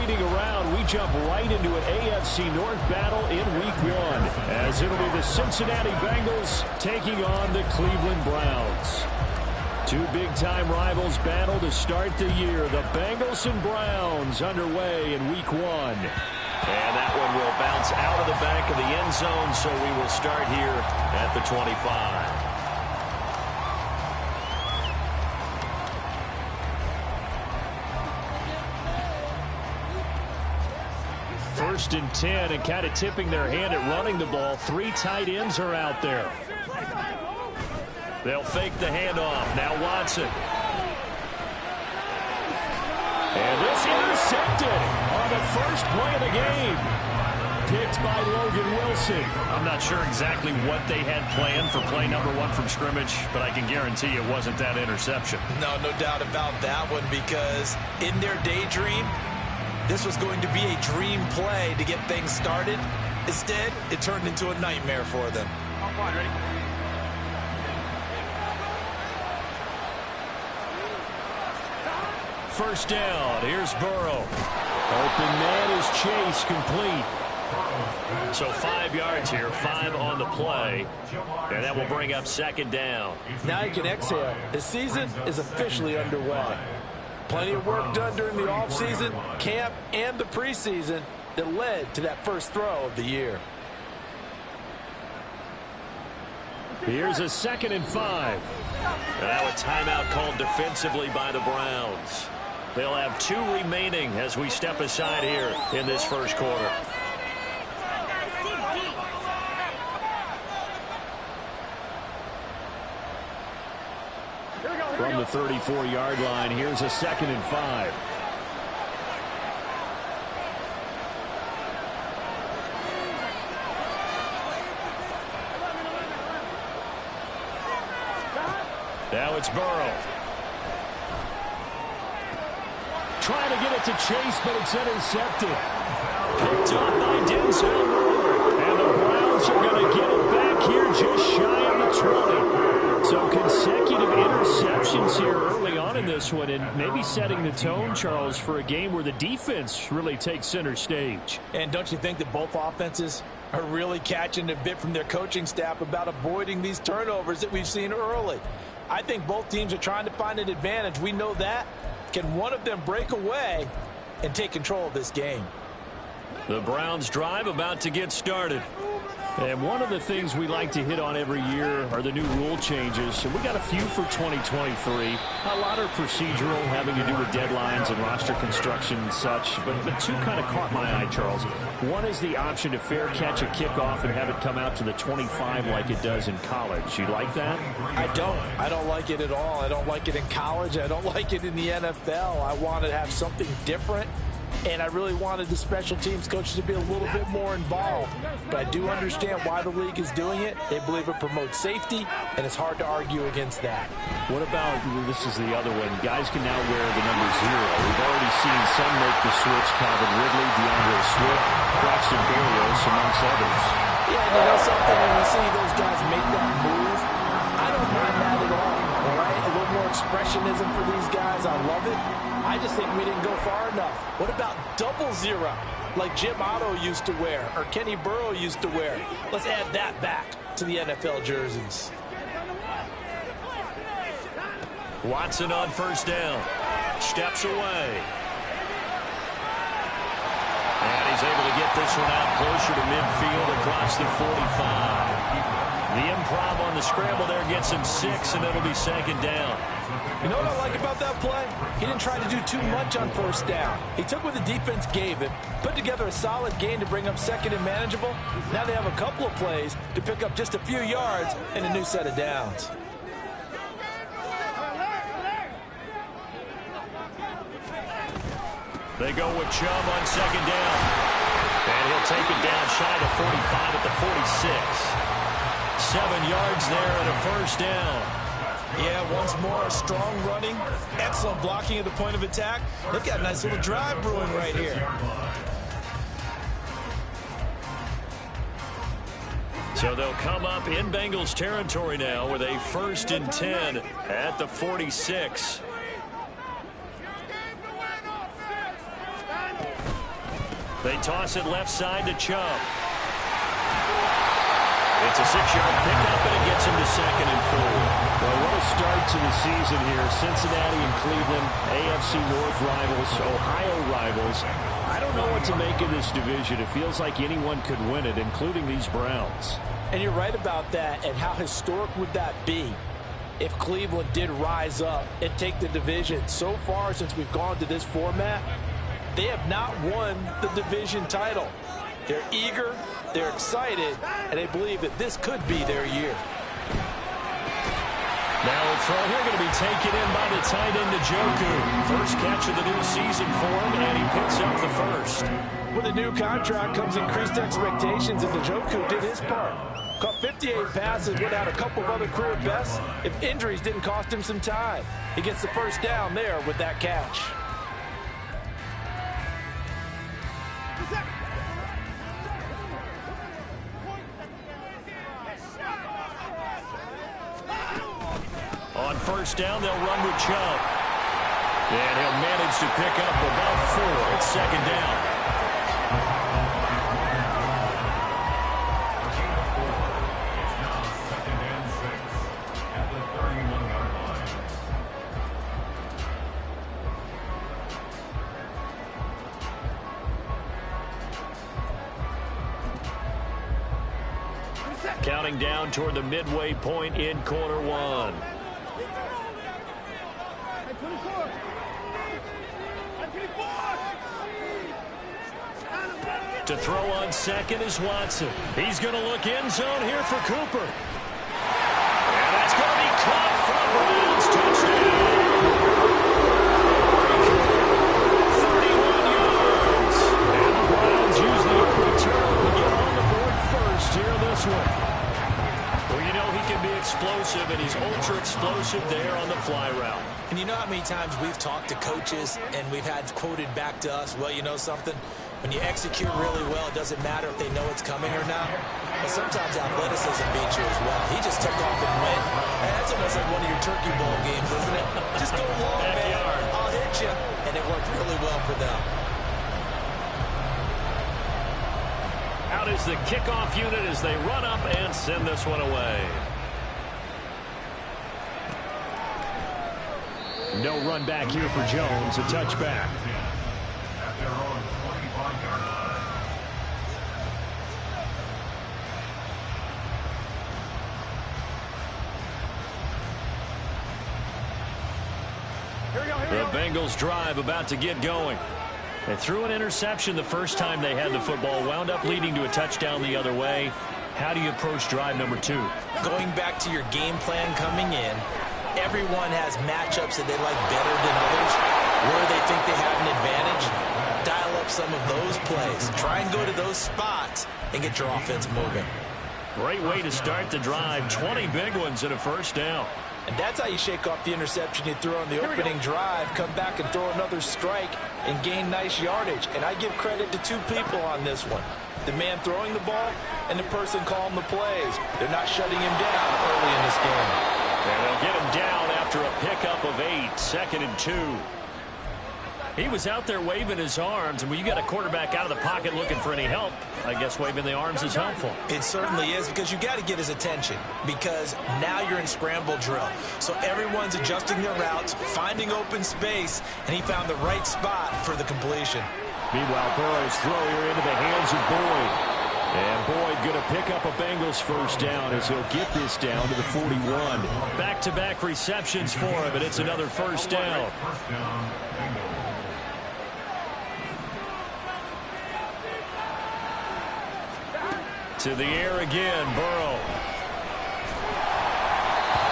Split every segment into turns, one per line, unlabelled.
waiting around. We jump right into an AFC North battle in Week 1, as it'll be the Cincinnati Bengals taking on the Cleveland Browns. Two big-time rivals battle to start the year. The Bengals and Browns underway in Week 1. And that one will bounce out of the back of the end zone, so we will start here at the 25. First and 10, and kind of tipping their hand at running the ball. Three tight ends are out there. They'll fake the handoff. Now Watson. And this intercepted on the first play of the game. Picked by Logan Wilson. I'm not sure exactly what they had planned for play number 1 from scrimmage, but I can guarantee it wasn't that interception.
No doubt about that one, because in their daydream, this was going to be a dream play to get things started. Instead, it turned into a nightmare for them.
Ready?
First down. Here's Burrow. Open man is Chase, complete. So 5 yards here, 5 on the play. And that will bring up second down.
Now you can exhale. The season is officially underway. Plenty of work done during the offseason, camp, and the preseason that led to that first throw of the year.
Here's a 2nd and 5. And now a timeout called defensively by the Browns. They'll have 2 remaining as we step aside here in this first quarter. From the 34-yard line, here's a 2nd and 5. Now it's Burrow. Trying to get it to Chase, but it's intercepted. Picked up by Denzel Ward. And the Browns are going to get it back here just shy of the 20. So consecutive interceptions here early on in this one, and maybe setting the tone, Charles, for a game where the defense really takes center stage.
And don't you think that both offenses are really catching a bit from their coaching staff about avoiding these turnovers that we've seen early? I think both teams are trying to find an advantage. We know that. Can one of them break away and take control of this game?
The Browns drive about to get started. And one of the things we like to hit on every year are the new rule changes. And we got a few for 2023. A lot are procedural, having to do with deadlines and roster construction and such. But 2 kind of caught my eye, Charles. One is the option to fair catch a kickoff and have it come out to the 25 like it does in college. You like that?
I don't. I don't like it at all. I don't like it in college. I don't like it in the NFL. I want to have something different. And I really wanted the special teams coaches to be a little bit more involved. But I do understand why the league is doing it. They believe it promotes safety, and it's hard to argue against that.
What about, this is the other one, guys can now wear the number 0. We've already seen some make the switch, Calvin Ridley, DeAndre Swift, Braxton Berrios, amongst others.
Yeah, and you know something, when you see those guys make that move, I don't mind that at all. All right? A little more expressionism for these guys. I love it. I just think we didn't go far enough. What about 00, like Jim Otto used to wear or Kenny Burrow used to wear? Let's add that back to the NFL jerseys.
Watson on first down. Steps away. And he's able to get this one out closer to midfield across the 45. The improv on the scramble there gets him 6, and it'll be 2nd down.
You know what I like about that play? He didn't try to do too much on first down. He took what the defense gave him, put together a solid game to bring up 2nd and manageable. Now they have a couple of plays to pick up just a few yards and a new set of downs.
They go with Chubb on 2nd down. And he'll take it down shy of 45 at the 46. 7 yards there and a first down.
Yeah, once more, strong running, excellent blocking at the point of attack. Look at a nice little drive brewing right here.
So they'll come up in Bengals territory now with a 1st and 10 at the 46. They toss it left side to Chubb. It's a 6-yard pickup, and it gets him to 2nd and 4. Well, what a start to the season here. Cincinnati and Cleveland, AFC North rivals, Ohio rivals. I don't know what to make of this division. It feels like anyone could win it, including these Browns.
And you're right about that. And how historic would that be if Cleveland did rise up and take the division? So far, since we've gone to this format, they have not won the division title. They're eager, they're excited, and they believe that this could be their year.
Now a throw here going to be taken in by the tight end Njoku. First catch of the new season for him, and he picks up the first.
With a new contract comes increased expectations, and Njoku did his part. Caught 58 passes, went out a couple of other career bests. If injuries didn't cost him some time, he gets the first down there with that catch.
On first down, they'll run with Chubb. And he'll manage to pick up about 4. It's 2nd down. Counting down toward the midway point in quarter 1. To throw on second is Watson. He's going to look end zone here for Cooper. And that's going to be caught for the Browns. Touchdown. 31 yards. And the Browns use the return to get on the board first here in this one. Well, you know he can be explosive, and he's ultra explosive there on the fly route.
And you know how many times we've talked to coaches and we've had quoted back to us, well, you know something? When you execute really well, it doesn't matter if they know it's coming or not. But sometimes athleticism beats you as well. He just took off and went. And that's almost like one of your turkey bowl games, isn't it? Just go long, man. I'll hit you. And it worked really well for them.
Out is the kickoff unit as they run up and send this one away. No run back here for Jones. A touchback. The Bengals drive about to get going. They threw an interception the first time they had the football, wound up leading to a touchdown the other way. How do you approach drive number 2?
Going back to your game plan coming in, everyone has matchups that they like better than others, where they think they have an advantage. Dial up some of those plays. Try and go to those spots and get your offense moving.
Great way to start the drive. 20 big ones and a first down.
And that's how you shake off the interception you threw on the opening drive, come back and throw another strike and gain nice yardage. And I give credit to 2 people on this one. The man throwing the ball and the person calling the plays. They're not shutting him down early in this game.
And they'll get him down after a pickup of 8, 2nd and 2. He was out there waving his arms, and when you got a quarterback out of the pocket looking for any help, I guess waving the arms is helpful.
It certainly is, because you got to get his attention, because now you're in scramble drill. So everyone's adjusting their routes, finding open space, and he found the right spot for the completion.
Meanwhile, Burrow's throw here into the hands of Boyd. And Boyd going to pick up a Bengals first down as he'll get this down to the 41. Back-to-back receptions for him, and it's another first down. To the air again, Burrow.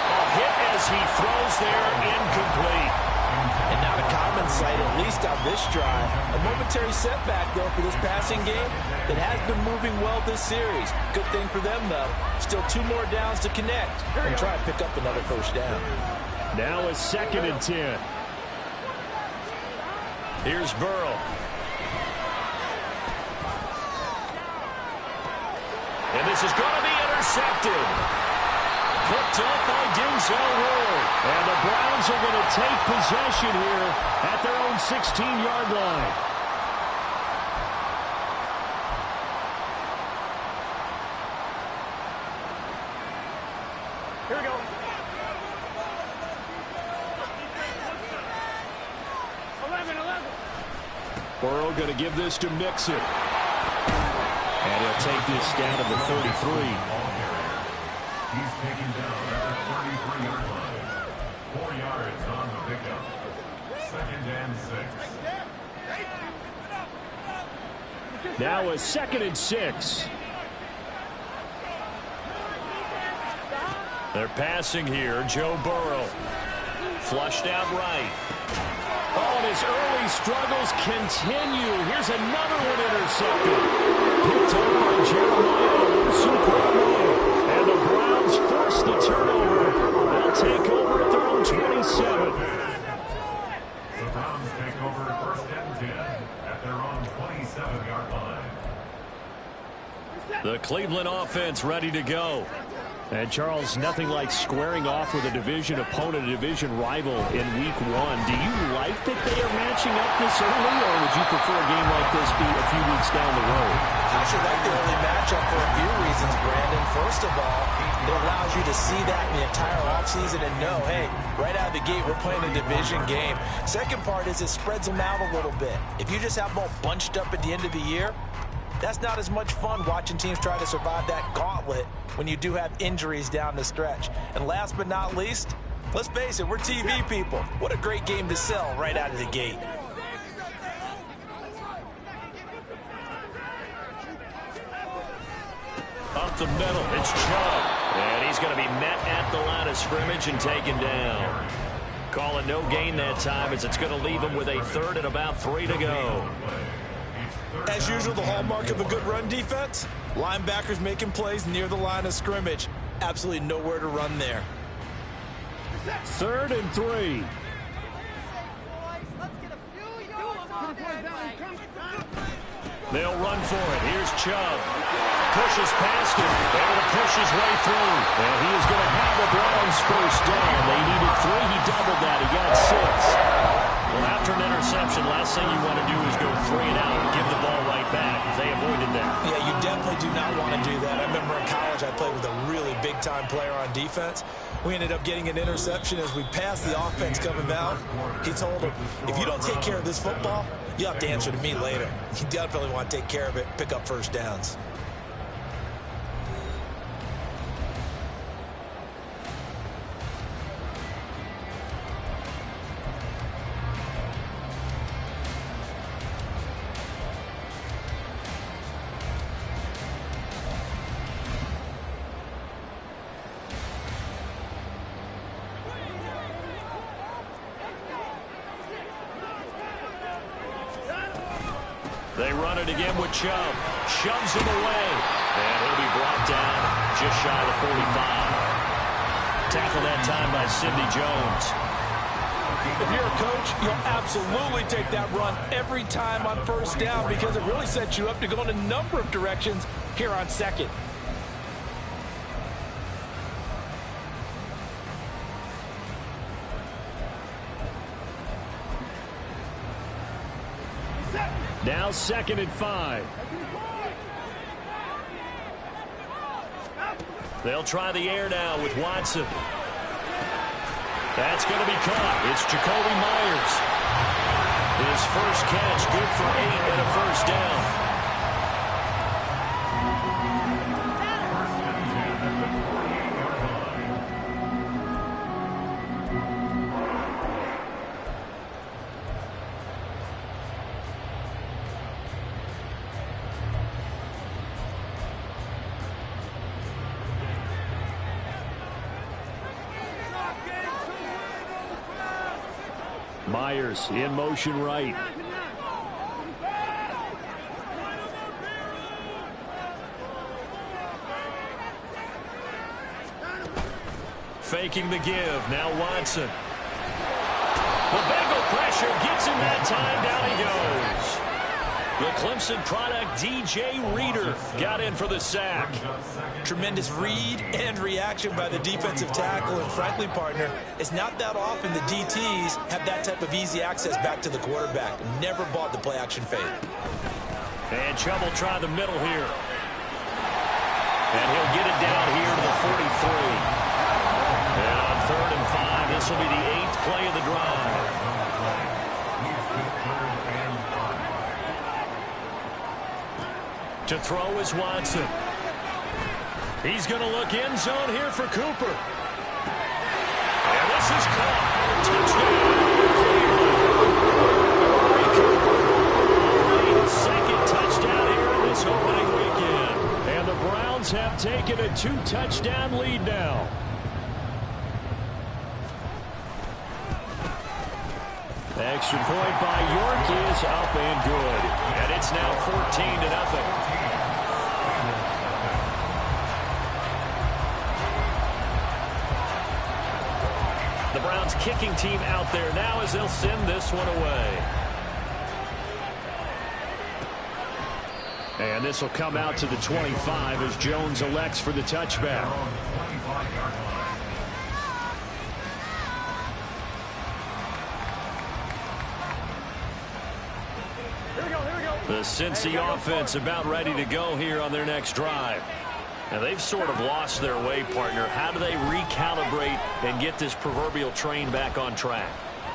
A hit as he throws there, incomplete.
And not a common sight, at least on this drive. A momentary setback, though, for this passing game that has been moving well this series. Good thing for them, though. Still 2 more downs to connect and try to pick up another first down.
Now a 2nd and 10. Here's Burrow. And this is going to be intercepted. Picked up by Denzel Ward. And the Browns are going to take possession here at their own 16-yard line. Burrow going to give this to Mixon. And he'll take this down to the 33.
He's taken down at the 33-yard line. 4 yards on the pickup. 2nd and 6.
Now a 2nd and 6. They're passing here. Joe Burrow. Flushed out right. Oh, and his early struggles continue. Here's another one intercepted. Picked up by Jeremiah. And the Browns force the turnover. They'll take over at their own 27.
The Browns take over 1st and 10 at their own 27-yard line.
The Cleveland offense ready to go. And, Charles, nothing like squaring off with a division opponent, a division rival in Week 1. Do you like that they are matching up this early, or would you prefer a game like this be a few weeks down the road?
I should like the early matchup for a few reasons, Brandon. First of all, it allows you to see that in the entire offseason and know, hey, right out of the gate, we're playing a division game. Second part is it spreads them out a little bit. If you just have them all bunched up at the end of the year, that's not as much fun watching teams try to survive that gauntlet when you do have injuries down the stretch. And last but not least, let's face it, we're TV people. What a great game to sell right out of the gate.
Up the middle, it's Chubb. And he's going to be met at the line of scrimmage and taken down. Calling no gain that time as it's going to leave him with a 3rd and about 3 to go.
As usual, the hallmark of a good run defense, linebackers making plays near the line of scrimmage. Absolutely nowhere to run there.
3rd and 3. They'll run for it. Here's Chubb. Pushes past him. Able to push his way through. And he is going to have the Browns first down. They needed 3. He doubled that. He got 6. Well, after an interception, last thing you want to do is go 3 and out and give the ball right back. They avoided that.
Yeah, you definitely do not want to do that. I remember in college I played with a really big-time player on defense. We ended up getting an interception as we passed the offense coming out. He told him, if you don't take care of this football, you'll have to answer to me later. You definitely want to take care of it, pick up first downs.
They run it again with Chubb. Shoves him away. And he'll be brought down just shy of the 45. Tackled that time by Sidney Jones.
If you're a coach, you'll absolutely take that run every time on first down because it really sets you up to go in a number of directions here on 2nd.
Now 2nd and 5. They'll try the air now with Watson. That's going to be caught. It's Jacoby Myers. His first catch, good for 8 and a first down. Myers in motion right. Faking the give. Now Watson. The Bengal pressure gets him that time. Down he goes. The Clemson product, DJ Reader, got in for the sack.
Tremendous read and reaction by the defensive tackle. And frankly, partner, it's not that often the DTs have that type of easy access back to the quarterback. Never bought the play-action fade.
And Chubb will try the middle here. And he'll get it down here to the 43. And on 3rd and 5, this will be the 8th play of the drive. To throw is Watson. He's going to look end zone here for Cooper. And this is caught. Touchdown. Second touchdown here in this opening weekend. And the Browns have taken a 2-touchdown lead now. Extra point by York is up and good. And it's now 14-0. The Browns kicking team out there now as they'll send this one away. And this will come out to the 25 as Jones elects for the touchback. The Cincy offense about ready to go here on their next drive. Now, they've sort of lost their way, partner. How do they recalibrate and get this proverbial train back on track?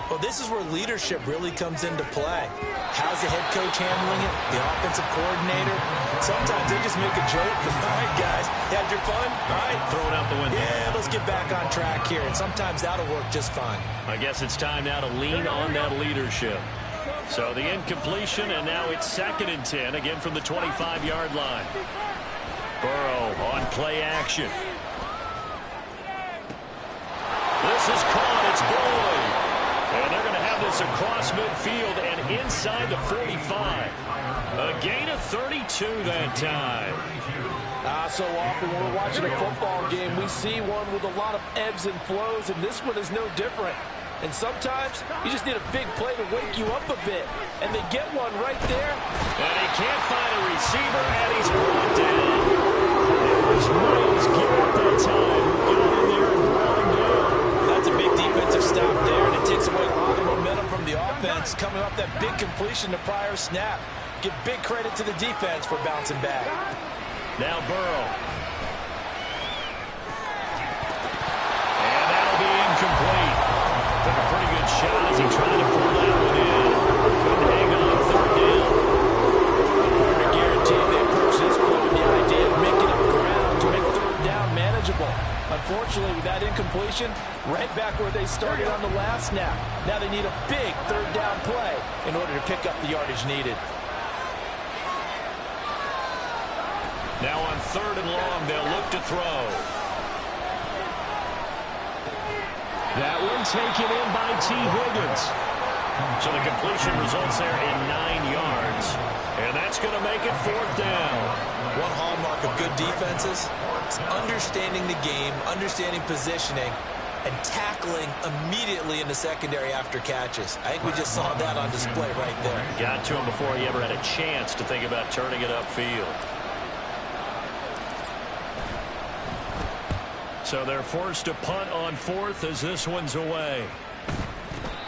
Well, this is where leadership really comes into play. How's the head coach handling it? The offensive coordinator? Sometimes they just make a joke. All right, guys, you had your fun? All right.
Throw it out the window.
Yeah, let's get back on track here. And sometimes that'll work just fine.
I guess it's time now to lean on that leadership. So the incompletion, and now it's 2nd and 10, again from the 25-yard line. Burrow on play action. This is caught. It's Boyd. And they're going to have this across midfield and inside the 45. A gain of 32 that time.
So often when we're watching a football game, we see one with a lot of ebbs and flows, and this one is no different. And sometimes you just need a big play to wake you up a bit. And they get one right there.
And he can't find a receiver, and he's brought down. It was Miles Garrett that time. Got in there and brought him down.
That's a big defensive stop there, and it takes away a lot of momentum from the offense coming off that big completion the prior snap. Give big credit to the defense for bouncing back.
Now Burrow. And that'll be incomplete. Took a pretty good shot as he tried to pull that one in. Couldn't hang on 3rd down. I guarantee they approach this play with the idea of making up ground to make 3rd down manageable.
Unfortunately, with that incompletion, right back where they started on the last snap. Now they need a big 3rd down play in order to pick up the yardage needed.
Now on 3rd and long, they'll look to throw. That one taken in by T. Higgins. So the completion results there in 9 yards. And that's going to make it 4th down.
One hallmark of good defenses is understanding the game, understanding positioning, and tackling immediately in the secondary after catches. I think we just saw that on display right there.
Got to him before he ever had a chance to think about turning it upfield. So they're forced to punt on 4th as this one's away.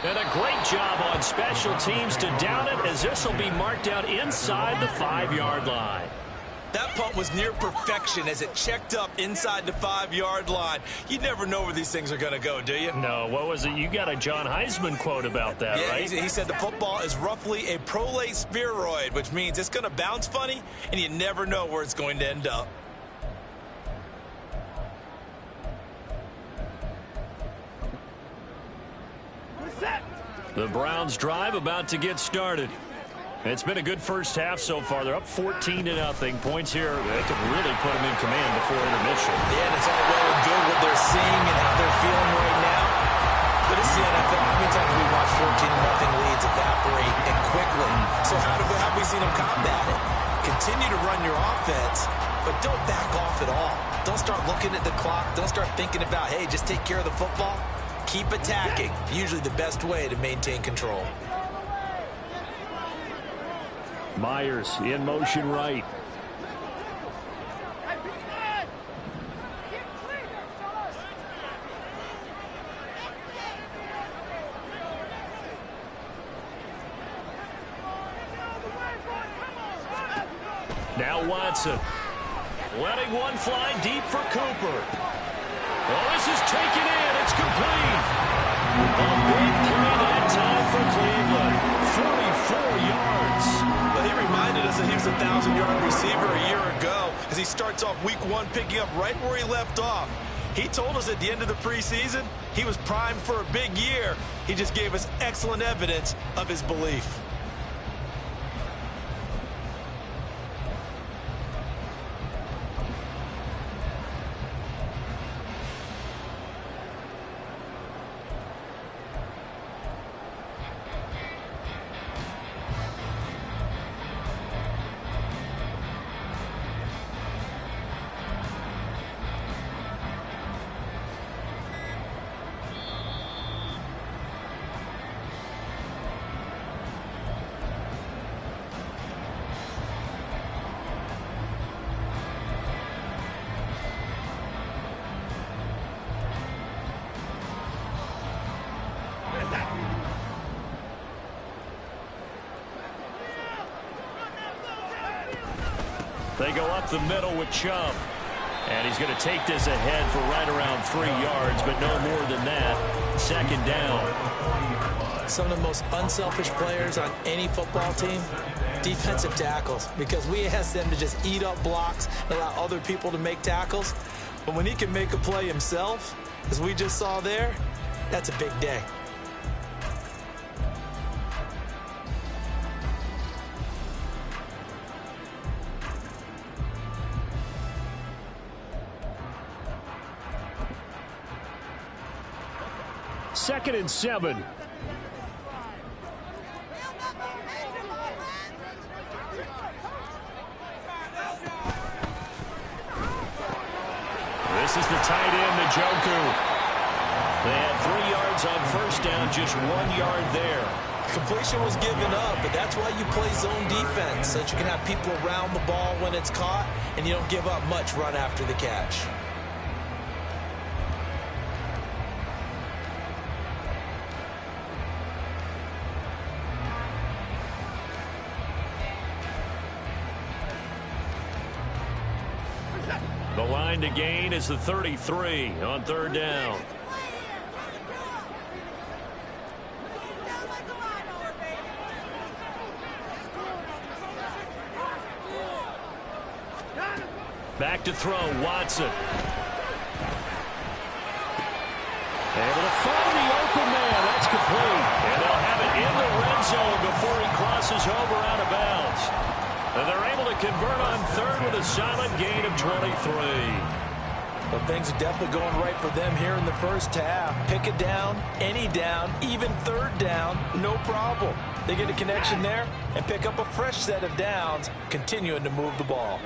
And a great job on special teams to down it as this will be marked out inside the 5-yard line.
That punt was near perfection as it checked up inside the 5-yard line. You never know where these things are going to go, do you?
No, what was it? You got a John Heisman quote about that,
yeah,
right?
He said the football is roughly a prolate spheroid, which means it's going to bounce funny, and you never know where it's going to end up.
The Browns drive about to get started. It's been a good first half so far. They're up 14-0. Points here, they could really put them in command before intermission.
Yeah, and it's all well and good what they're seeing and how they're feeling right now. But it's the NFL. How many times have we watched 14-0 leads evaporate and quickly? So how have we seen them combat it? Continue to run your offense, but don't back off at all. Don't start looking at the clock. Don't start thinking about, hey, just take care of the football. Keep attacking. Usually the best way to maintain control.
Myers in motion right. Now Watson. Letting one fly deep for Cooper. Well, this is taken in. It's complete. A big play that time for Cleveland. 44 yards.
Well, he reminded us said he was a 1,000-yard receiver a year ago as he starts off week 1 picking up right where he left off. He told us at the end of the preseason he was primed for a big year. He just gave us excellent evidence of his belief.
They go up the middle with Chubb. And he's going to take this ahead for right around 3 yards, but no more than that. Second down.
Some of the most unselfish players on any football team, defensive tackles, because we ask them to just eat up blocks and allow other people to make tackles. But when he can make a play himself, as we just saw there, that's a big day.
Second and 7. This is the tight end, Njoku. They had 3 yards on first down, just 1 yard there.
Completion was given up, but that's why you play zone defense, so that you can have people around the ball when it's caught, and you don't give up much run after the catch.
The line to gain is the 33 on third down. Back to throw, Watson. Able to find the open man. That's complete. And they'll have it in the red zone before he crosses over out of bounds. And they're able to convert on third with a solid gain of 23.
Well, things are definitely going right for them here in the first half. Pick it down, any down, even third down, no problem. They get a connection there and pick up a fresh set of downs, continuing to move the ball.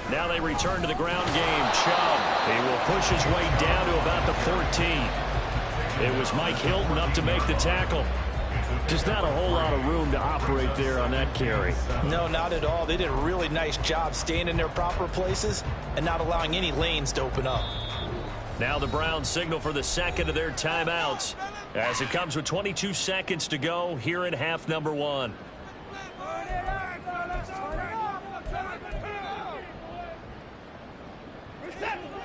Now they return to the ground game. Chubb, he will push his way down to about the 14. It was Mike Hilton up to make the tackle. Just not a whole lot of room to operate there on that carry.
No, not at all. They did a really nice job staying in their proper places and not allowing any lanes to open up.
Now the Browns signal for the second of their timeouts as it comes with 22 seconds to go here in half number 1.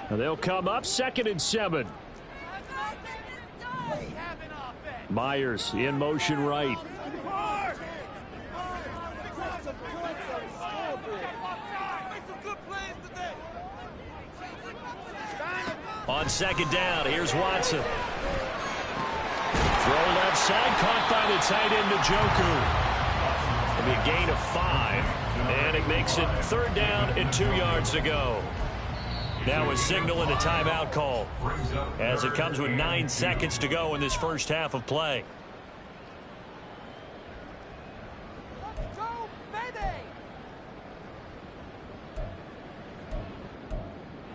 And they'll come up second and 7. Myers in motion right. On second down, here's Watson. Throw left side, caught by the tight end Njoku. It'll be a gain of 5, and it makes it third down and 2 yards to go. Now a signal and a timeout call as it comes with 9 seconds to go in this first half of play.
Let's go, baby!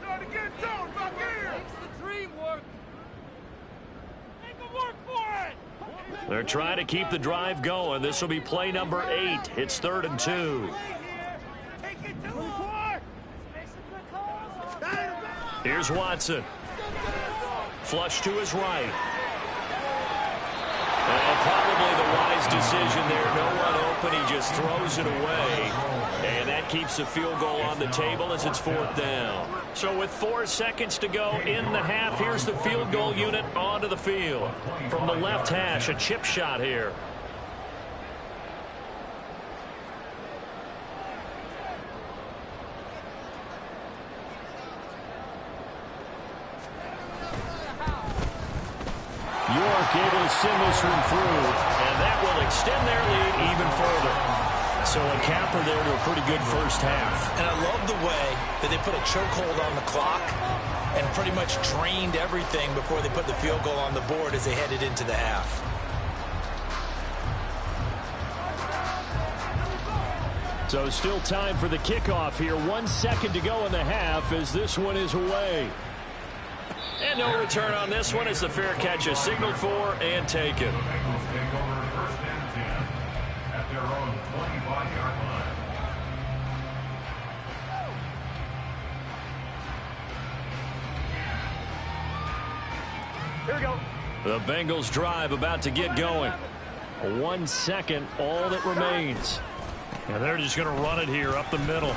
Try to get zone back here! Makes the dream work. Make them work for it!
They're trying to keep the drive going. This will be play number 8. It's third and 2.
Take it to him!
Here's Watson. Flush to his right. And probably the wise decision there. No one open. He just throws it away. And that keeps the field goal on the table as it's fourth down. So with 4 seconds to go in the half, here's the field goal unit onto the field. From the left hash, a chip shot here. Cook able to send this one through, and that will extend their lead even further. So a capper there to a pretty good first half.
And I love the way that they put a chokehold on the clock and pretty much drained everything before they put the field goal on the board as they headed into the half.
So still time for the kickoff here. 1 second to go in the half as this one is away. And no return on this one as the fair catch is signaled for and taken.
The Bengals take over first and 10 at their own 25-yard line.
Here we go. The Bengals drive about to get going. 1 second, all that remains. And they're just going to run it here up the middle.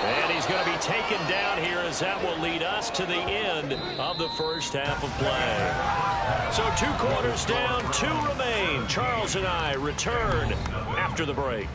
And he's going to be taken down here as that will lead us to the end of the first half of play. So 2 quarters down, 2 remain. Charles and I return after the break.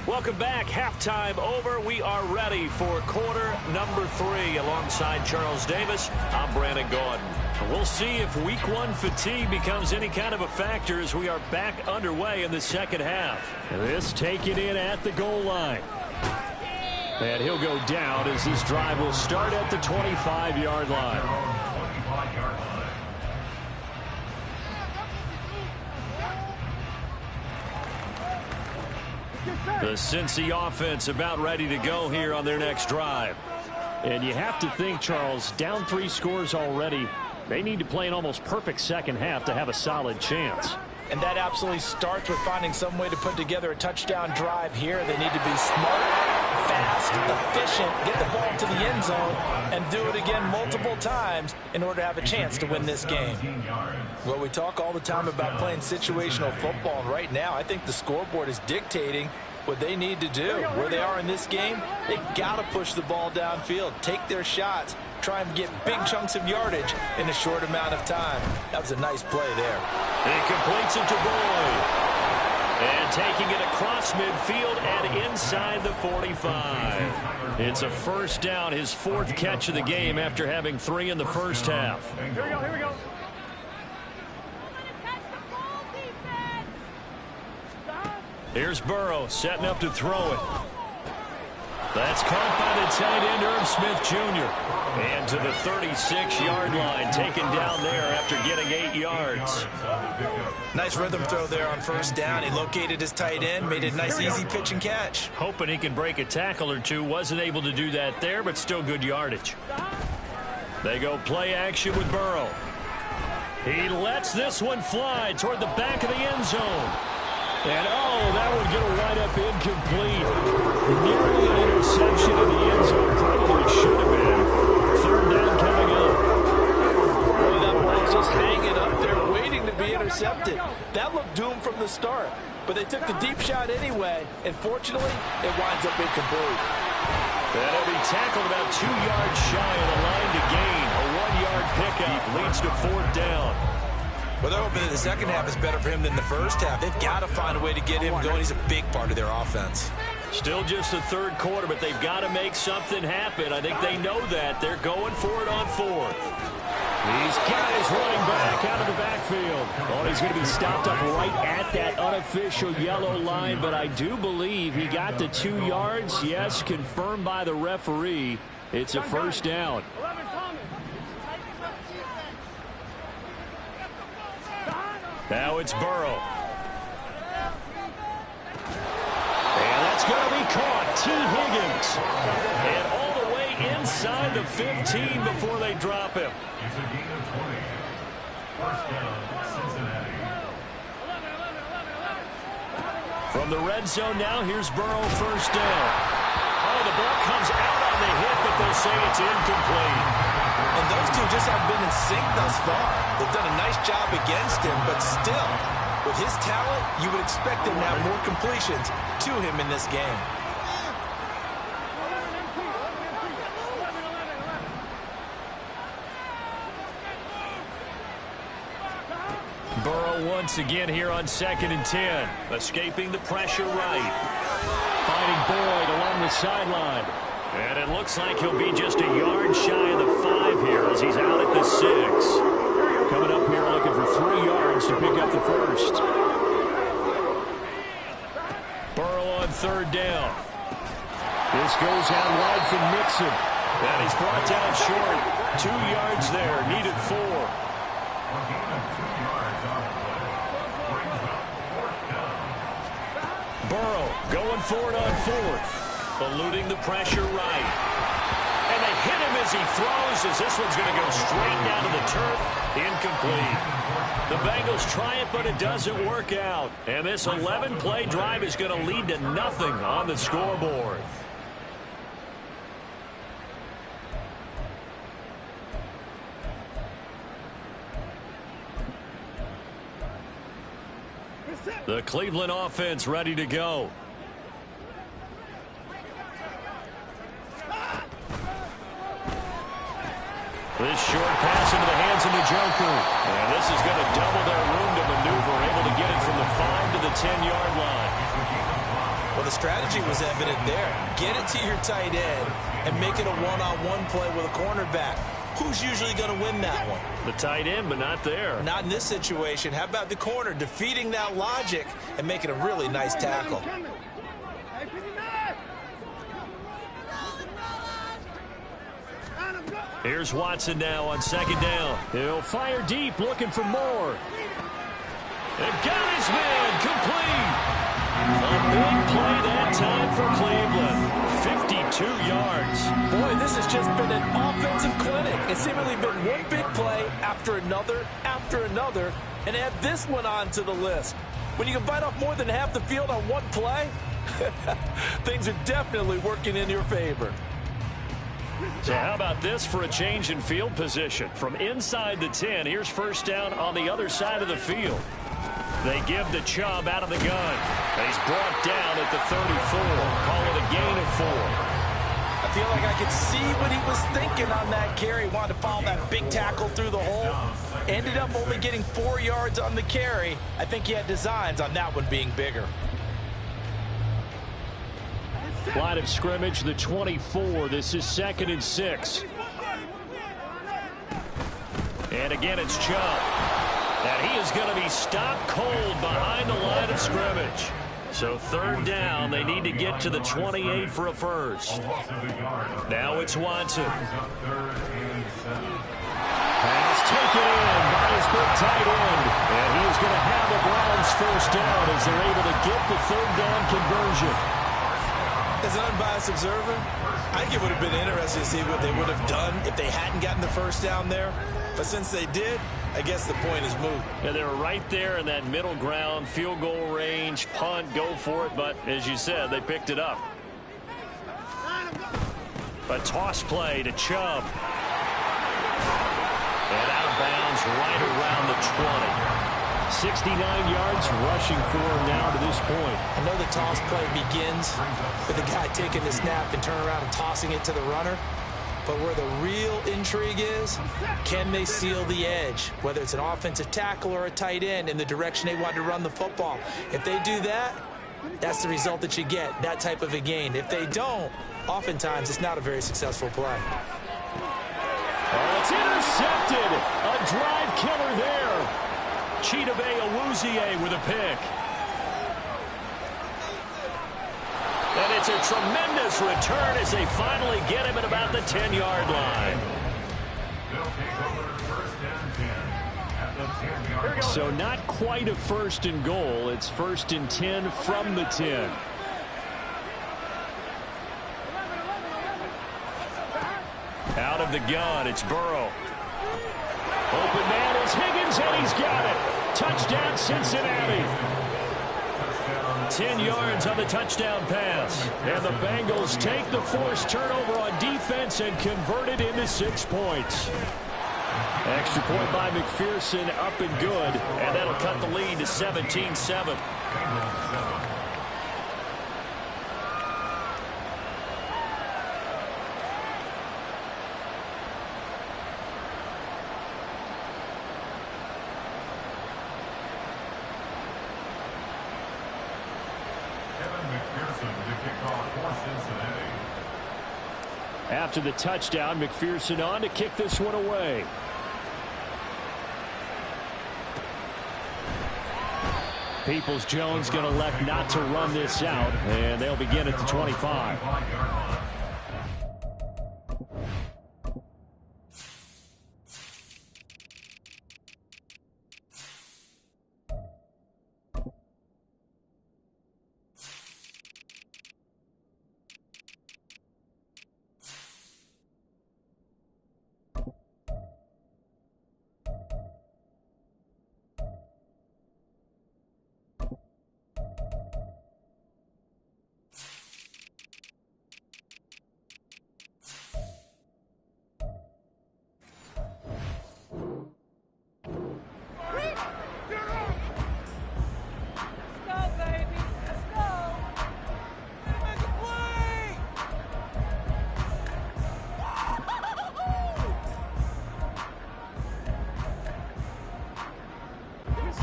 Welcome back. Halftime over. We are ready for quarter number 3. Alongside Charles Davis, I'm Brandon Gaudin. We'll see if week 1 fatigue becomes any kind of a factor as we are back underway in the second half. This taken in at the goal line. And he'll go down as this drive will start at the 25-yard line.
25-yard line.
The Cincy offense about ready to go here on their next drive. And you have to think, Charles, down 3 scores already. They need to play an almost perfect second half to have a solid chance.
And that absolutely starts with finding some way to put together a touchdown drive here. They need to be smart, fast, efficient, get the ball to the end zone, and do it again multiple times in order to have a chance to win this game. Well, we talk all the time about playing situational football, and right now I think the scoreboard is dictating what they need to do. Where they are in this game, they've got to push the ball downfield, take their shots, try and get big chunks of yardage in a short amount of time. That was a nice play there.
He completes it to Boyd. And taking it across midfield and inside the 45. It's a first down, his 4th catch of the game after having 3 in the first half.
Here we go, here we go.
Here's Burrow setting up to throw it. That's caught by the tight end, Irv Smith Jr. And to the 36-yard line, taken down there after getting 8 yards.
Nice rhythm throw there on first down. He located his tight end, made it a nice easy pitch and catch.
Hoping he can break a tackle or two. Wasn't able to do that there, but still good yardage. They go play action with Burrow. He lets this one fly toward the back of the end zone. And, oh, that would get a wind up incomplete. Nearly an interception in the end zone. Probably should have been. 3rd down coming up.
Boy, that ball's just hanging up there waiting to be intercepted. That looked doomed from the start. But they took the deep shot anyway. And fortunately, it winds up incomplete.
That'll be tackled about 2 yards shy of the line to gain. A 1-yard pickup leads to 4th down.
Well, they're hoping that the second half is better for him than the first half. They've got to find a way to get him going. He's a big part of their offense.
Still just the 3rd quarter, but they've got to make something happen. I think they know that. They're going for it on 4th. These guys running back out of the backfield. Oh, he's going to be stopped up right at that unofficial yellow line, but I do believe he got the 2 yards. Yes, confirmed by the referee. It's a first down. Now it's Burrow. And that's going to be caught. T. Higgins. And all the way inside the 15 before they drop him.
It's a gain of 20. First down, Cincinnati.
From the red zone now, here's Burrow, first down. Oh, the ball comes out on the hit, but they'll say it's incomplete.
And those two just haven't been in sync thus far. They've done a nice job against him, but still, with his talent, you would expect him to have more completions to him in this game.
Burrow go once again here on 2nd and 10. Escaping the pressure right. Finding Boyd along the sideline. And it looks like he'll be just a yard shy of the 5 here as he's out at the 6. Coming up here looking for 3 yards to pick up the first. Burrow on 3rd down. This goes out wide from Mixon. And he's brought down short. 2 yards there. Needed 4. Burrow going for it on 4th. Eluding the pressure right. And they hit him as he throws, as this one's going to go straight down to the turf. Incomplete. The Bengals try it, but it doesn't work out. And this 11-play drive is going to lead to nothing on the scoreboard. The Cleveland offense ready to go. This short pass into the hands of the Joker. And this is going to double their room to maneuver, able to get it from the 5 to the 10-yard line.
Well, the strategy was evident there. Get it to your tight end and make it a one-on-one play with a cornerback. Who's usually going to win that one?
The tight end, but not there.
Not in this situation. How about the corner defeating that logic and making a really nice tackle?
Here's Watson now on 2nd down. He'll fire deep, looking for more. And got his man, complete. A big play that time for Cleveland. 52 yards.
Boy, this has just been an offensive clinic. It's seemingly been one big play after another, and add this one onto the list. When you can bite off more than half the field on one play, things are definitely working in your favor.
So how about this for a change in field position? From inside the 10, here's 1st down on the other side of the field. They give to Chubb out of the gun. He's brought down at the 34. Call it a gain of 4.
I feel like I could see what he was thinking on that carry. He wanted to follow that big tackle through the hole. Ended up only getting 4 yards on the carry. I think he had designs on that one being bigger.
Line of scrimmage, the 24. This is 2nd and 6. And again, it's Chubb. And he is going to be stopped cold behind the line of scrimmage. So 3rd down, they need to get to the 28 for a first. Now it's Watson. Pass taken in by his big tight end. And he is going to have the Browns 1st down as they're able to get the 3rd down conversion.
As an unbiased observer, I think it would have been interesting to see what they would have done if they hadn't gotten the 1st down there. But since they did, I guess the point is moot.
Yeah, they were right there in that middle ground, field goal range, punt, go for it. But as you said, they picked it up. A toss play to Chubb. And out of bounds right around the 20. 69 yards rushing for him now to this point.
I know the toss play begins with the guy taking the snap and turning around and tossing it to the runner. But where the real intrigue is, can they seal the edge? Whether it's an offensive tackle or a tight end in the direction they want to run the football. If they do that, that's the result that you get, that type of a gain. If they don't, oftentimes it's not a very successful play.
Oh, it's intercepted. A drive killer there. Chidobe Awuzie with a pick. And it's a tremendous return as they finally get him at about the 10-yard line. So not quite a 1st and goal. It's 1st and 10 from the 10. Out of the gun, it's Burrow. Open man is Higgins, and he's got it. Touchdown, Cincinnati. 10 yards on the touchdown pass. And the Bengals take the forced turnover on defense and convert it into 6 points. Extra point by McPherson, up and good. And that'll cut the lead to 17-7. After the touchdown, McPherson on to kick this one away. Peoples-Jones going to elect not to run this out, and they'll begin at the 25.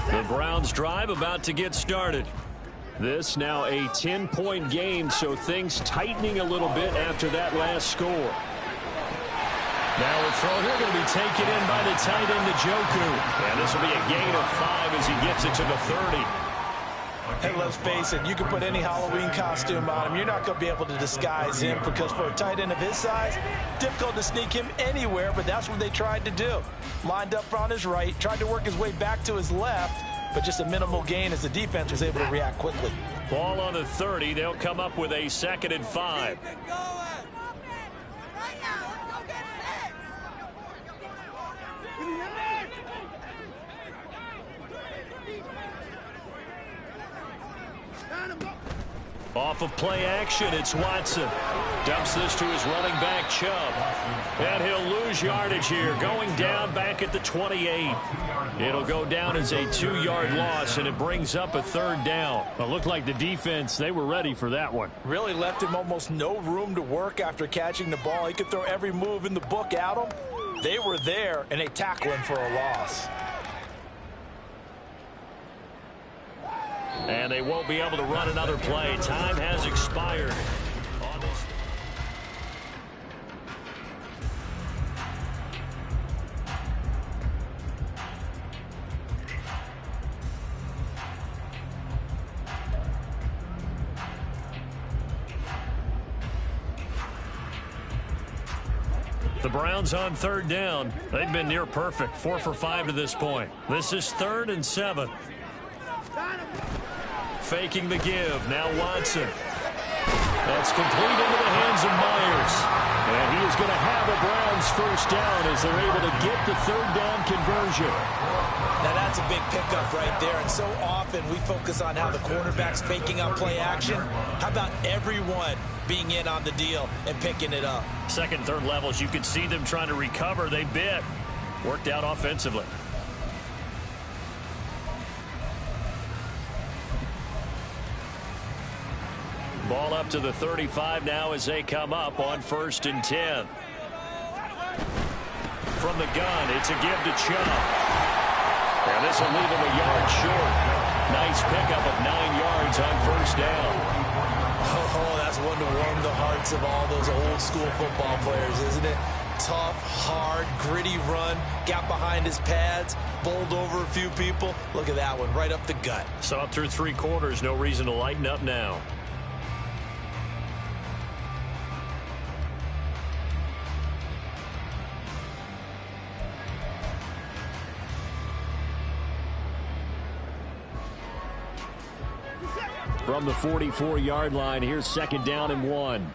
The Browns drive about to get started. This now a 10-point game, so things tightening a little bit after that last score. Now a throw here going to be taken in by the tight end, Njoku. And this will be a gain of 5 as he gets it to the 30.
Hey, let's face it, you can put any Halloween costume on him. You're not going to be able to disguise him because for a tight end of his size, difficult to sneak him anywhere, but that's what they tried to do. Lined up on his right, tried to work his way back to his left, but just a minimal gain as the defense was able to react quickly.
Ball on the 30. They'll come up with a 2nd and 5. Off of play action, it's Watson. Dumps this to his running back, Chubb. And he'll lose yardage here, going down back at the 28. It'll go down as a 2-yard loss, and it brings up a 3rd down. It looked like the defense, they were ready for that one.
Really left him almost no room to work after catching the ball. He could throw every move in the book at him. They were there, and they tackle him for a loss.
And they won't be able to run another play. Time has expired. The Browns on 3rd down. They've been near perfect. 4 for 5 to this point. This is 3rd and 7. Faking the give. Now Watson. That's complete into the hands of Myers. And he is going to have a Browns 1st down as they're able to get the 3rd down conversion.
Now that's a big pickup right there. And so often we focus on how the quarterback's faking up play action. How about everyone being in on the deal and picking it up?
2nd and 3rd levels, you could see them trying to recover. They bit. Worked out offensively. Ball up to the 35 now as they come up on 1st and 10. From the gun, it's a give to Chubb. And this will leave him a yard short. Nice pickup of 9 yards on 1st down.
Oh, that's one to warm the hearts of all those old school football players, isn't it? Tough, hard, gritty run. Got behind his pads, bowled over a few people. Look at that one, right up the gut.
So up through 3 quarters, no reason to lighten up now. From the 44-yard line, here's 2nd down and 1.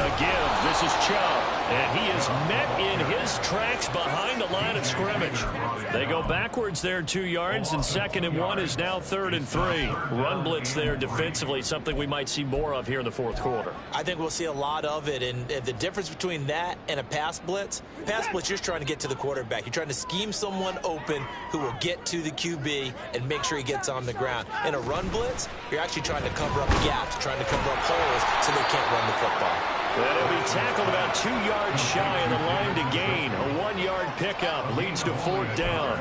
A give. This is Chubb. And he is met in his tracks behind the line of scrimmage. They go backwards there 2 yards, and 2nd and 1 is now 3rd and 3. Run blitz there defensively, something we might see more of here in the 4th quarter.
I think we'll see a lot of it, and the difference between that and a pass blitz, you're just trying to get to the quarterback. You're trying to scheme someone open who will get to the QB and make sure he gets on the ground. In a run blitz, you're actually trying to cover up gaps, trying to cover up holes so they can't run the football.
And it'll be tackled about 2 yards yards shy of the line to gain. A 1-yard pickup leads to 4th down.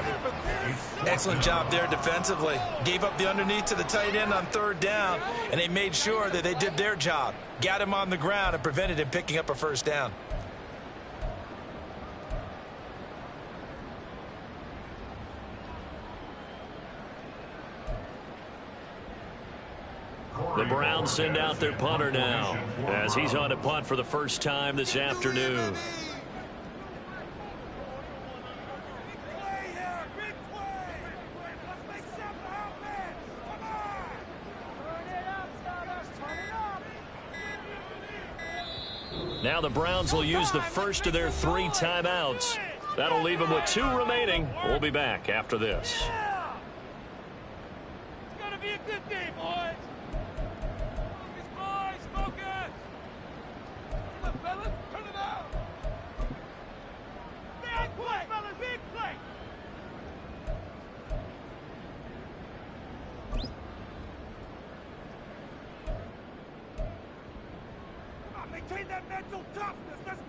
Excellent job there defensively. Gave up the underneath to the tight end on 3rd down, and they made sure that they did their job. Got him on the ground and prevented him picking up a 1st down.
The Browns send out their punter now as he's on to punt for the first time this afternoon. Now the Browns will use the first of their 3 timeouts. That'll leave them with 2 remaining. We'll be back after this.
It's gonna be a good day, boys. Focus. Come on, fellas, turn it out. Big play, fellas, big play. Come on, maintain that mental toughness. Let's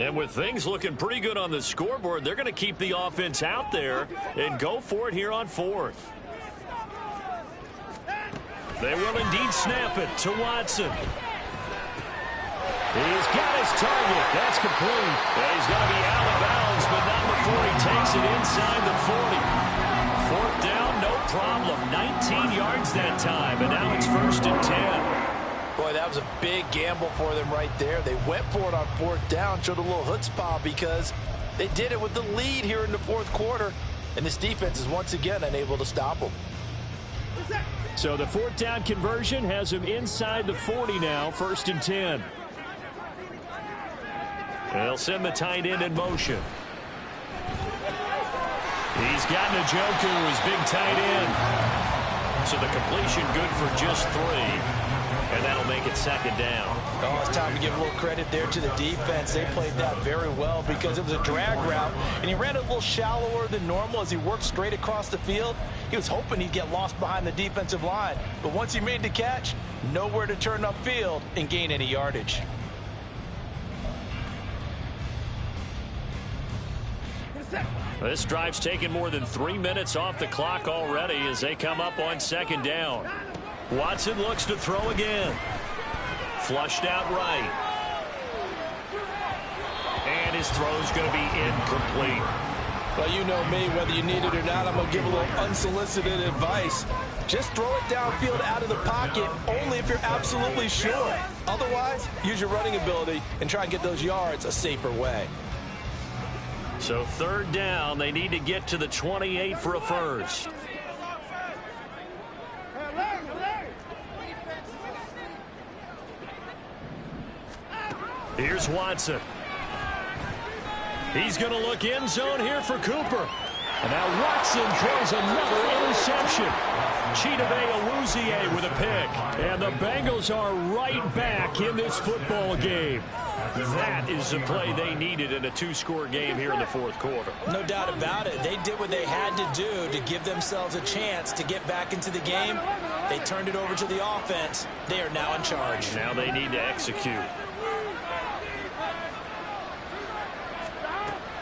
And with things looking pretty good on the scoreboard, they're going to keep the offense out there and go for it here on 4th. They will indeed snap it to Watson. He's got his target. That's complete. And he's going to be out of bounds, but not before he takes it inside the 40. 4th down, no problem. 19 yards that time, and now it's 1st and 10.
Boy, that was a big gamble for them right there. They went for it on 4th down, showed a little chutzpah because they did it with the lead here in the 4th quarter, and this defense is once again unable to stop them.
So the 4th down conversion has him inside the 40 now, 1st and 10. They'll send the tight end in motion. He's got Njoku, his big tight end. So the completion good for just 3. And that'll make it 2nd down.
Oh, it's time to give a little credit there to the defense. They played that very well because it was a drag route, and he ran a little shallower than normal as he worked straight across the field. He was hoping he'd get lost behind the defensive line, but once he made the catch, nowhere to turn upfield and gain any yardage.
This drive's taken more than 3 minutes off the clock already as they come up on 2nd down. Watson looks to throw again. Flushed out right. And his throw's going to be incomplete.
Well, you know me, whether you need it or not, I'm going to give a little unsolicited advice. Just throw it downfield out of the pocket only if you're absolutely sure. Otherwise, use your running ability and try and get those yards a safer way.
So 3rd down, they need to get to the 28 for a first. Here's Watson. He's going to look end zone here for Cooper. And now Watson throws another interception. Chidobe Awuzie with a pick. And the Bengals are right back in this football game. That is the play they needed in a 2-score game here in the 4th quarter.
No doubt about it. They did what they had to do to give themselves a chance to get back into the game. They turned it over to the offense. They are now in charge.
Now they need to execute.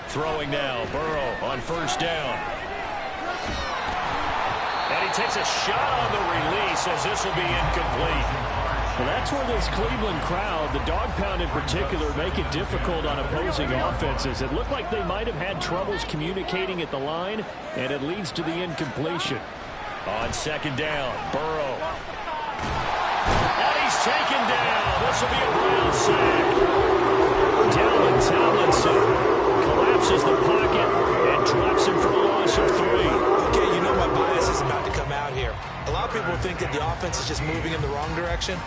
Throwing now, Burrow on 1st down. And he takes a shot on the release as this will be incomplete. Well, that's where this Cleveland crowd, the dog pound in particular, make it difficult on opposing offenses. It looked like they might have had troubles communicating at the line, and it leads to the incompletion. On 2nd down, Burrow. And he's taken down. This will be a Brown sack. Dalvin Tomlinson collapses the pocket and drops him for a loss of 3.
Okay, you know my bias is about to come out here. A lot of people think that the offense is just moving in the wrong direction.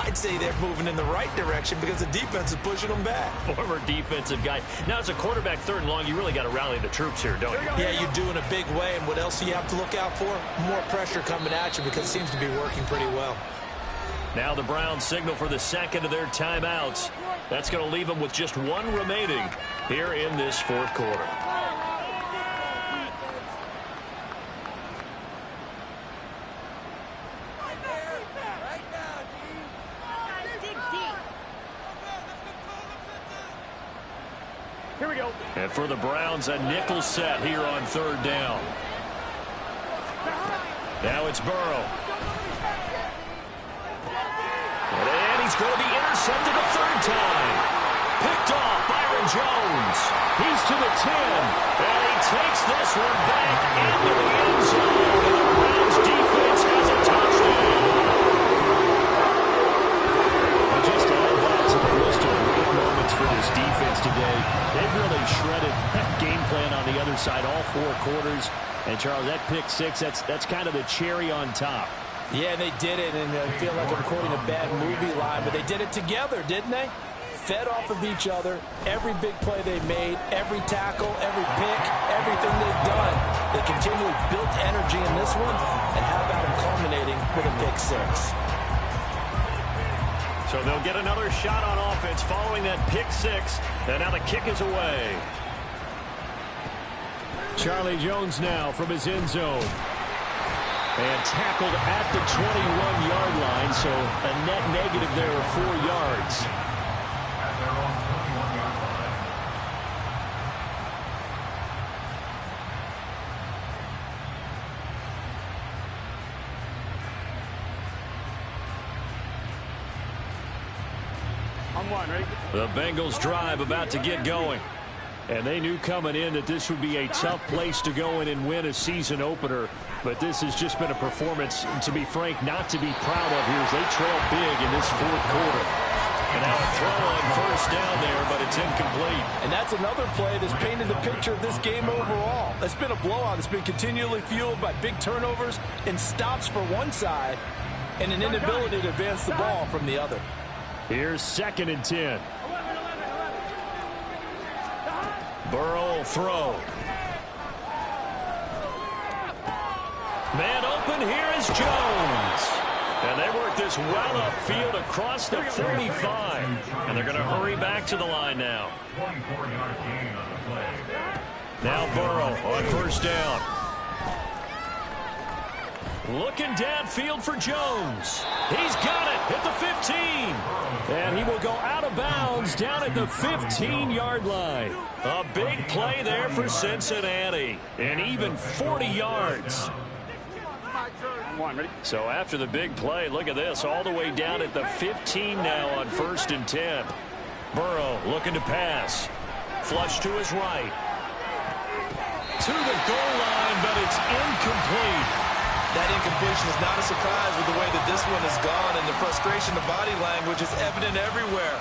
I'd say they're moving in the right direction because the defense is pushing them back.
Former defensive guy. Now, as a quarterback 3rd and long, you really got to rally the troops here, don't you?
Yeah, you do in a big way. And what else do you have to look out for? More pressure coming at you because it seems to be working pretty well.
Now the Browns signal for the 2nd of their timeouts. That's going to leave them with just 1 remaining here in this 4th quarter. And for the Browns, a nickel set here on third down. Now it's Burrow. And he's going to be intercepted a third time. Picked off Byron Jones. He's to the 10. And he takes this one back into the end zone. And the Browns defense has a touchdown. And just to add that to the list of great moments for this defense today, they've really shredded that game plan on the other side all 4 quarters. And, Charles, that pick six, that's kind of the cherry on top.
Yeah, they did it, and I feel like I'm quoting a bad movie line, but they did it together, didn't they? Fed off of each other, every big play they made, every tackle, every pick, everything they've done. They continually built energy in this one, and how about them culminating with a pick six?
So they'll get another shot on offense following that pick six, and now the kick is away. Charlie Jones now from his end zone. And tackled at the 21-yard line, so a net negative there of 4 yards.
At their own 21-yard line.
The Bengals drive about to get going. And they knew coming in that this would be a tough place to go in and win a season opener. But this has just been a performance, to be frank, not to be proud of here as they trail big in this 4th quarter. And now a throw on first down there, but it's incomplete.
And that's another play that's painted the picture of this game overall. It's been a blowout. It's been continually fueled by big turnovers and stops for one side and an inability to advance the ball from the other.
Here's 2nd and 10. Burrow will throw. Man open, here is Jones. And they work this well upfield across the 45. And they're going to hurry back to the line now.
24-yard gain on the play.
Now Burrow on first down. Looking downfield for Jones. He's got it at the 15. And he will go out of bounds down at the 15-yard line. A big play there for Cincinnati. And even 40 yards. So after the big play, look at this. All the way down at the 15 now on 1st and 10. Burrow looking to pass. Flush to his right. To the goal line, but it's incomplete.
That incompletion is not a surprise with the way that this one has gone, and the frustration of body language is evident everywhere.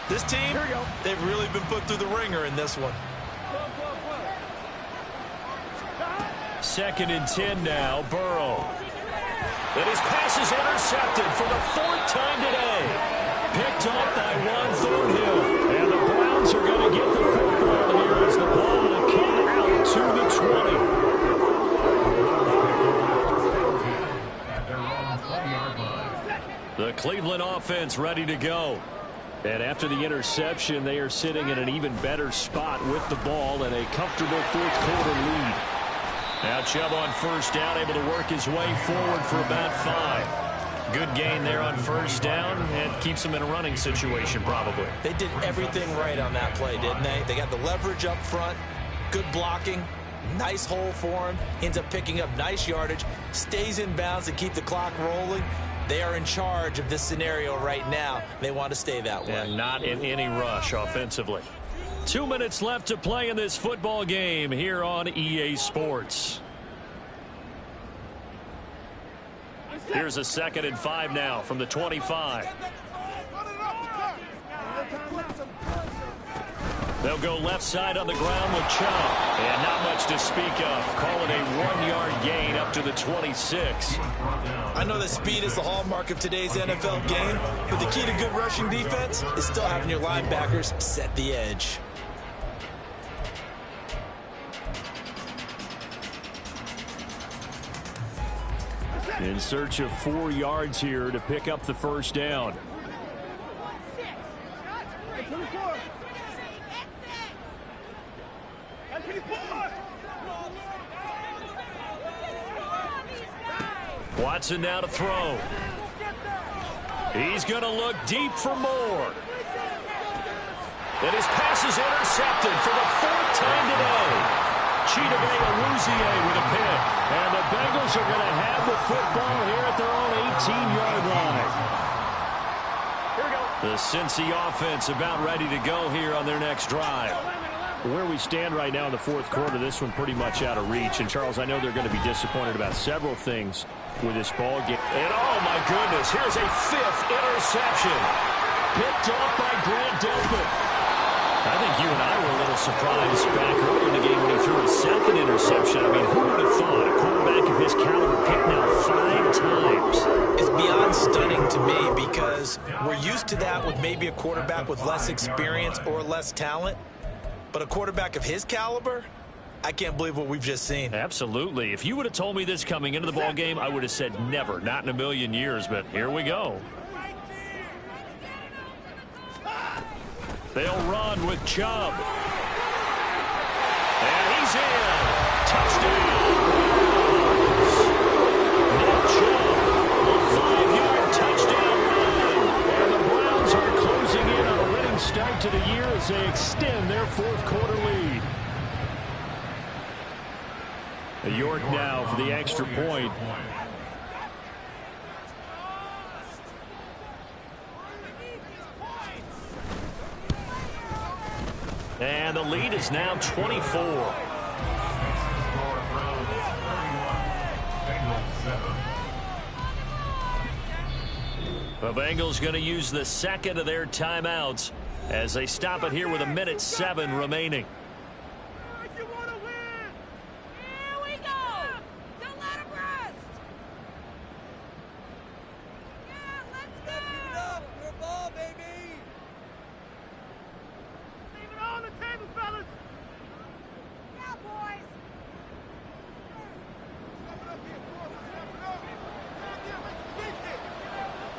This team, they've really been put through the ringer in this one.
2nd and 10 now, Burrow. And his pass is intercepted for the 4th time today. Picked off by Juan Thornhill. And the Browns are going to get the football here as the ball will come out to the 20. The Cleveland offense ready to go. And after the interception, they are sitting in an even better spot with the ball and a comfortable 4th quarter lead. Now Chubb on first down, able to work his way forward for about 5. Good gain there on first down and keeps him in a running situation probably.
They did everything right on that play, didn't they? They got the leverage up front, good blocking, nice hole for him, ends up picking up nice yardage, stays in bounds to keep the clock rolling. They are in charge of this scenario right now. They want to stay that way.
And not in any rush offensively. 2 minutes left to play in this football game here on EA Sports. Here's a 2nd and 5 now from the 25. They'll go left side on the ground with Chubb. And not much to speak of. Call it a 1-yard gain up to the 26.
I know that speed is the hallmark of today's NFL game, but the key to good rushing defense is still having your linebackers set the edge.
In search of 4 yards here to pick up the first down. Watson now to throw. He's going to look deep for more. And his pass is intercepted for the 4th time today. Chidobe Awuzie with a pick. And the Bengals are going to have the football here at their own 18-yard line. Here we go. The Cincy offense about ready to go here on their next drive. Where we stand right now in the 4th quarter, this one pretty much out of reach. And, Charles, I know they're going to be disappointed about several things with this ball game. And, oh, my goodness, here's a 5th interception. Picked off by Grant Delpit. I think you and I were a little surprised back early in the game when he threw his 2nd interception. I mean, who would have thought a quarterback of his caliber picked now 5 times?
It's beyond stunning to me because we're used to that with maybe a quarterback with less experience or less talent. But a quarterback of his caliber, I can't believe what we've just seen.
Absolutely. If you would have told me this coming into the ball game, I would have said never, not in a million years. But here we go. They'll run with Chubb. And he's in. Touchdown. Nick Chubb, a 5-yard touchdown run. And the Browns are closing in on a winning start to the year as they extend their 4th quarter lead. York now for the extra point. And the lead is now 24. The Bengals going to use the 2nd of their timeouts as they stop it here with 1:07 remaining.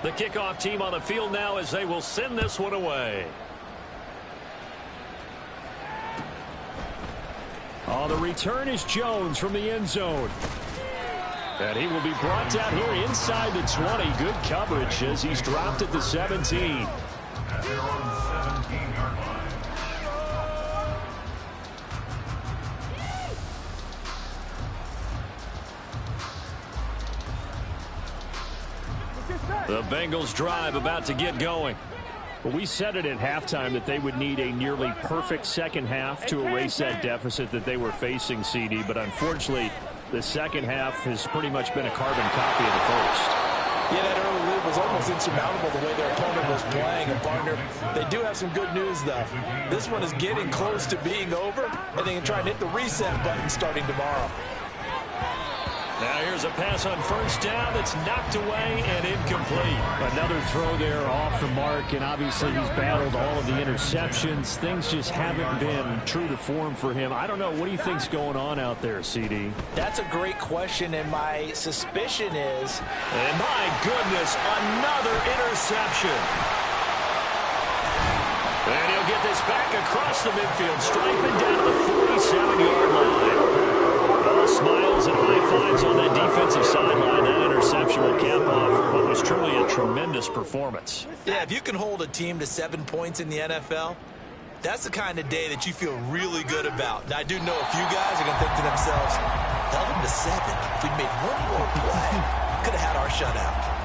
The kickoff team on the field now as they will send this one away. Oh, the return is Jones from the end zone. And he will be brought down here inside the 20. Good coverage as he's dropped at the 17.
At their own 17-yard line.
The Bengals drive about to get going. Well, we said it at halftime that they would need a nearly perfect second half to erase that deficit that they were facing, CD. But unfortunately, the second half has pretty much been a carbon copy of the first.
Yeah, that early lead was almost insurmountable the way their opponent was playing. And, partner, they do have some good news, though. This one is getting close to being over, and they can try and hit the reset button starting tomorrow.
Now here's a pass on first down that's knocked away and incomplete. Another throw there off the mark, and obviously he's battled all of the interceptions. Things just haven't been true to form for him. I don't know. What do you think's going on out there, CD?
That's a great question, and my suspicion is...
And my goodness, another interception. And he'll get this back across the midfield stripe and down to the 47-yard line. Smiles and high fives on that defensive sideline. That interception will cap off what was truly a tremendous performance.
Yeah, if you can hold a team to 7 points in the NFL, that's the kind of day that you feel really good about. Now, I do know a few guys are going to think to themselves, held them to 7. If we'd made one more play, could have had our shutout.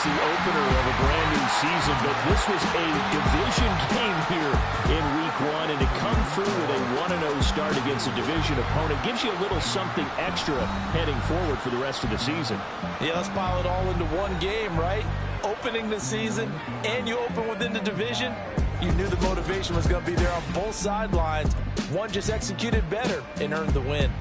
The opener of a brand new season, but this was a division game here in week 1, and to come through with a 1-0 start against a division opponent gives you a little something extra heading forward for the rest of the season.
Yeah, let's pile it all into one game, right? Opening the season, and you open within the division. You knew the motivation was going to be there on both sidelines. One just executed better and earned the win.